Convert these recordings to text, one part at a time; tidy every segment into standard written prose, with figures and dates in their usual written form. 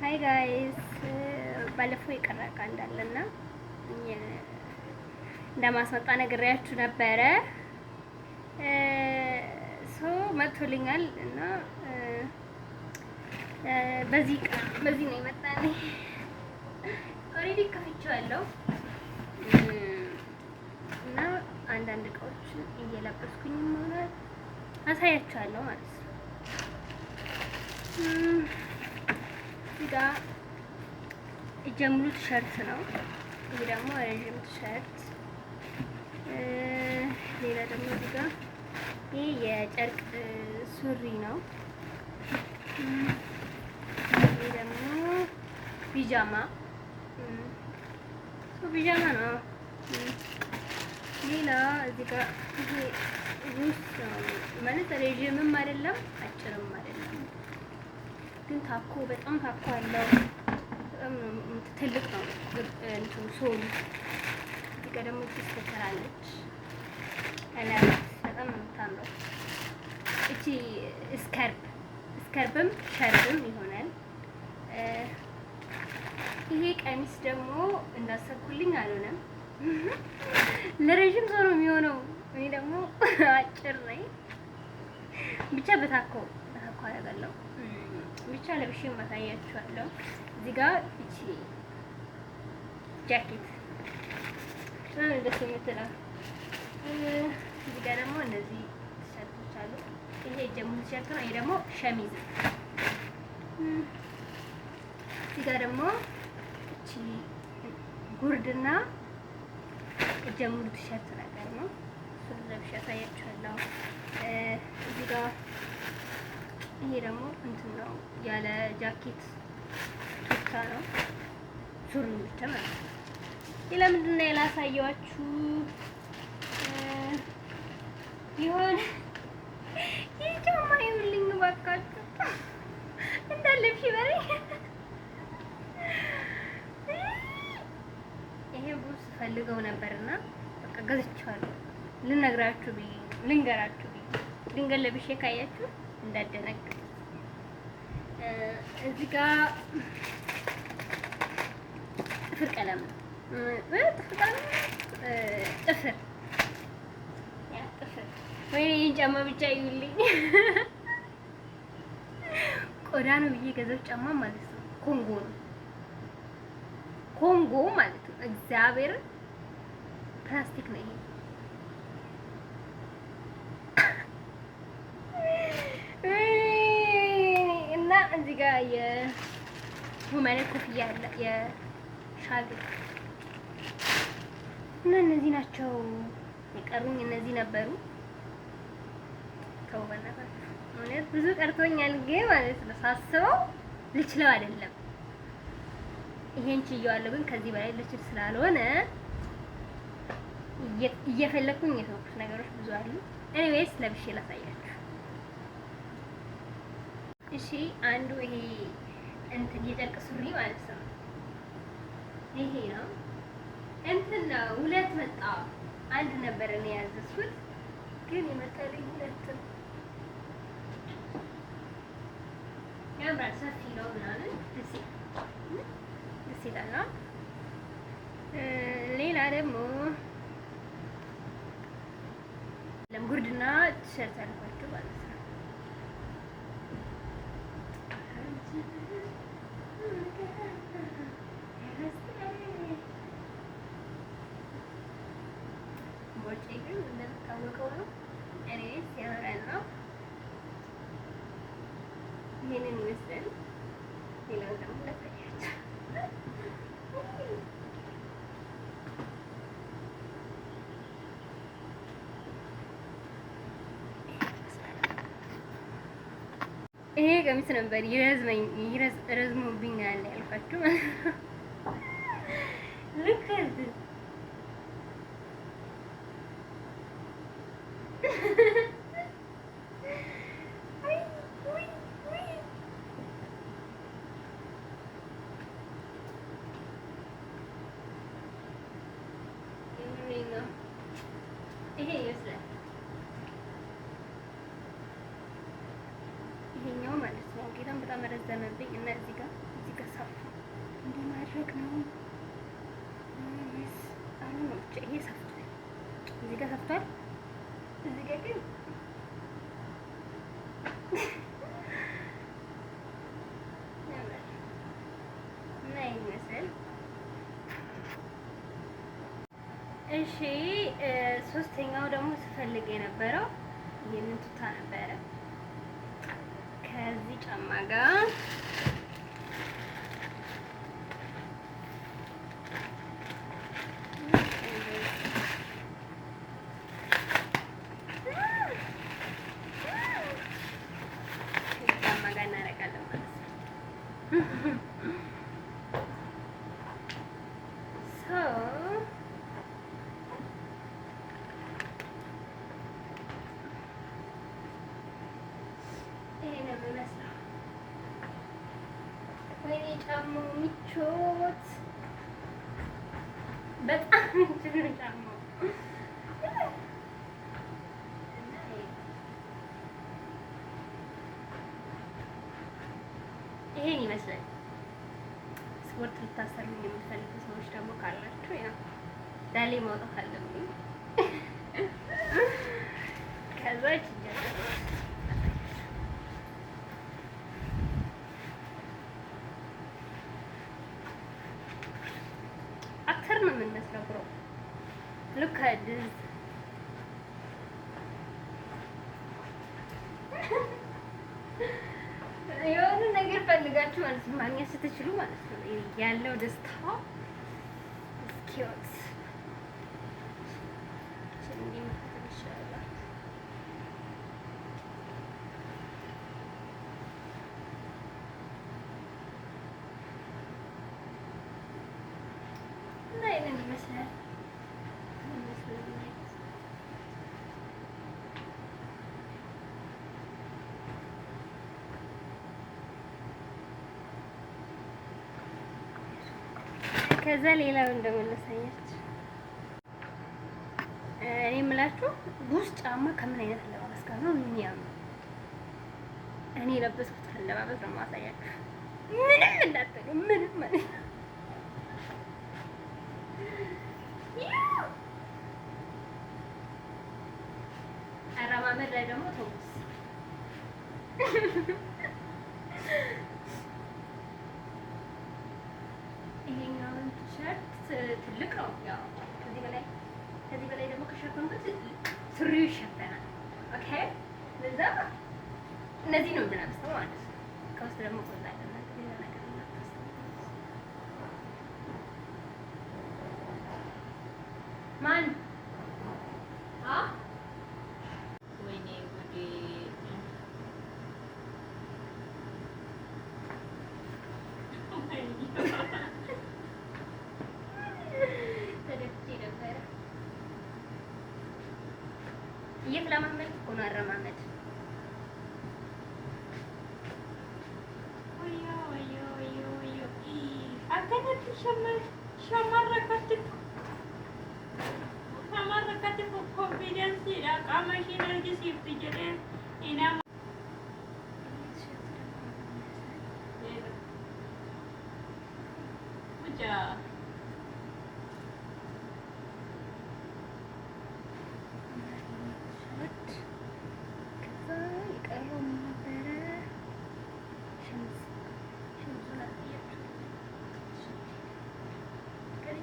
ሃይ ጋይስ ባለፈው የቀረ እቃ እንዳለና እንደማስመጣ ነግሬያችሁ ነበረ። መጥቶልኛል እና በዚህ ነው የመጣልኝ። ኦልሬዲ ከፍቼዋለሁ እና አንዳንድ እቃዎችን እየለበስኩኝ ማለት አሳያችኋለሁ ማለት ነው። እዚህ ጋር እጀ ሙሉ ቲሸርት ነው። ይሄ ደግሞ ረዥም ቲሸርት። ሌላ ደግሞ እዚህ ጋር ይሄ የጨርቅ ሱሪ ነው። ይሄ ደግሞ ፒጃማ ነው። ሌላ እዚህ ጋር ይሄ ውስጥ ነው ማለት ረዥምም አይደለም አጭርም አይደለም፣ ግን በጣም ታኮ አለው። በጣም ትልቅ ነው እንትን ሶሉ። እዚህ ጋር ደግሞ ትስተካከላለች በጣም ነው የምታምረው። እቺ ስከርብም ሸርብም ይሆናል። ይሄ ቀሚስ ደግሞ እንዳሰብኩልኝ አልሆነም። ለረጅም ሰው ነው የሚሆነው። እኔ ደግሞ አጭር ነኝ። ብቻ በታኮ አደርጋለሁ። ብቻ ለብሼ ማሳያችኋለሁ። እዚህ ጋር እቺ ጃኬት ደስ የምትለው። እዚህ ጋር ደግሞ እነዚህ ቲሸርቶች አሉ። ይሄ ጀሙሉ ቲሸርት ነው። ይሄ ደግሞ ሸሚዝ። እዚህ ጋር ደግሞ እቺ ጉርድና ጀሙሉ ቲሸርት ነገር ነው። እሱን ለብሼ አሳያችኋለሁ። እዚህ ጋር ይሄ ደግሞ እንትን ነው ያለ ጃኬት ቱታ ነው። ሱሪ ብቻ ማለት ነው። ሌላ ምንድን ነው ያላሳየኋችሁ? ይሆን ይሄ ጫማ ይሁንልኝ እባካችሁ እንዳለብሽ በለኝ። ይሄ ቡስ ፈልገው ነበርና በቃ ገዝቼዋለሁ። ልንገራችሁ ብዬ ድንገት ለብሼ ካያችሁ እንዳደነግጥ። እዚህ ጋር ጥፍር ቀለም ነው። ጥፍር ወይኔ ይሄን ጫማ ብቻ ይውልኝ። ቆዳ ነው ብዬ ገዘው ጫማ ማለት ነው። ኮንጎ ማለት ነው። እግዚአብሔር ፕላስቲክ ነው ይሄ። እና እዚህ ጋር የሁማኔ ኮፍያ አለ የሻግ እና እነዚህ ናቸው የቀሩኝ። እነዚህ ነበሩ። እውነት ብዙ ቀርቶኛል ግን ማለት ነው ሳስበው ልችለው አይደለም። ይሄን ችዬዋለሁ ግን ከዚህ በላይ ልችል ስላልሆነ እየፈለኩኝ የተወኩት ነገሮች ብዙ አሉ። ኤኒዌይስ ለብሼ ላሳያችሁ። እሺ አንዱ ይሄ እንትን የጨርቅ ሱሪ ማለት ነው። ይሄ ነው እንትን ነው። ሁለት መጣ። አንድ ነበር እኔ ያዘዝኩት ግን የመጣልኝ ሁለት ነው። ያምራል። ሰፊ ነው ምናምን ደስ ይላል። ሌላ ደግሞ ጉርድና ቲሸርት አልኳችሁ ማለት ነው። ቦርጬ ግን እንደሚታወቀው ነው። እኔስ ያምራል ነው። ይሄንን ይመስላል። ሌላው ደግሞ ላሳያችሁ። ይሄ ቀሚስ ነበር ረዝሞብኛል ያልኳችሁ ልክ ይሄ ይመስላል። ይሄኛው ማለት ነው። ጌታም በጣም ረዘመብኝ እና እዚህ ጋር እንደማድረግ ነው። አሁን ነው ብቻ ይሄ ሰፍቷል። እዚህ ጋር ሰፍቷል። እዚህ ጋር ግን እና ይመስል እሺ። ሶስተኛው ደግሞ ስፈልግ የነበረው ይሄንን ቱታ ነበረ ከዚህ ጫማ ጋር እናደርጋለን ማለት ነው። ወይኔ ጫማው ምቾት በጣም ምቾት ነው ጫማው። ይሄን ይመስላል። ስፖርት ልታሰሩ የምትፈልጉ ሰዎች ደግሞ ካላችሁ ያው ዳሌ ማውጣት አለብኝ። ከዛ አክተር ነው የምንመስለው ብሮ ሉክ አት ዲስ የሆነ ነገር ፈልጋችሁ ማለት ነው ማግኘት ስትችሉ ማለት ነው ያለው ደስታ እስኪወት ይሄንን ይመስላል። ከዛ ሌላው እንደመለሳያችሁ እኔ የምላችሁ ቡስ ጫማ ከምን አይነት አለባበስ ጋር ነው የሚያምር? እኔ የለበስኩት አለባበስ ነው የማሳያችሁ። ምንም እንዳትሉ ምንም ማለት ነው። አረማመድ ላይ ደግሞ ተውስ። ይሄኛውን ቲሸርት ትልቅ ነው። ያው ከዚህ በላይ ደግሞ ከሸፈንኩት ሱሪው ይሸፈናል። ኦኬ ለዛ እነዚህ ነው የምንለብሰው ማለት ነው። ከውስጥ ደግሞ ቆላ ሌላ ነገር ማን ወይኔ ጉዴ ተደፍቼ ነበረ። እየተለማመድ እኮ ነው አረማመድ።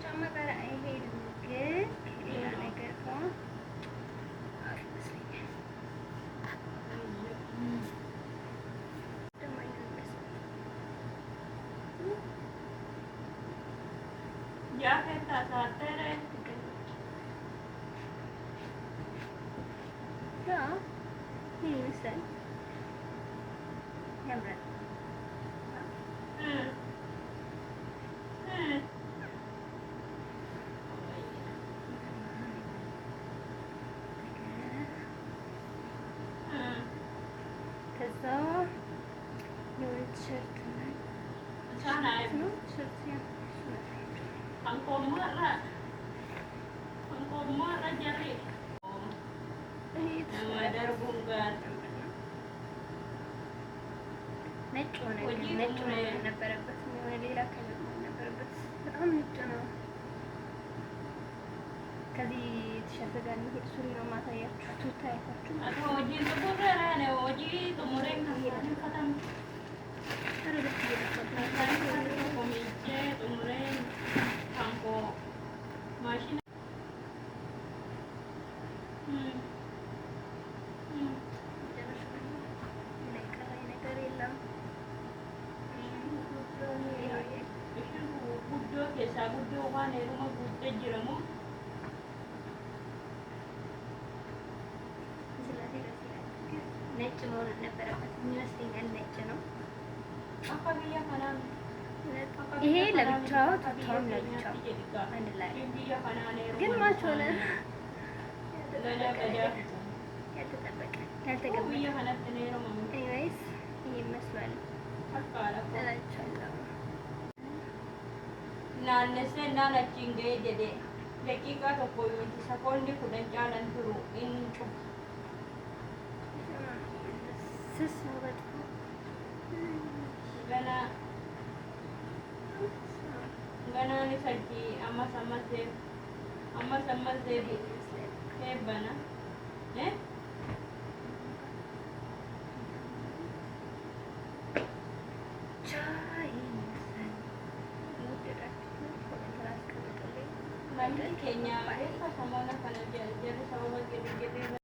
ጫማ ጋር አይሄድም ግን ሌላ ነገር ነው አሪፍ ይመስለኛል። ይሄ ይመስላል። ያምራል። ከዛ የሆነ ቲሸርት ነው ነጭ ሆነ ነበረበት የሆነ ሌላ ከለር ነበር። እሸት ጋር እንሂድ። ሱሪ ነው ማሳያችሁ። ቱታ ያታችሁ ነጭ መሆን ነበረበት ይመስለኛል። ነጭ ነው ይሄ ለብቻው፣ ቱታውም ለብቻው አንድ ላይ ግን ማች ሆነ ያልተጠበቀ ያልተገባ ኤኒዌይስ ይመስላል እላችኋለሁ። naannessee naan achiin ga'ee jedhee daqiiqaa tokko miti sekoondii 10 caalan turu inni cufa. ስስ ነው በጣም ganaan isatti ammas deebi eebbana keenya samoona kana jedhu sababa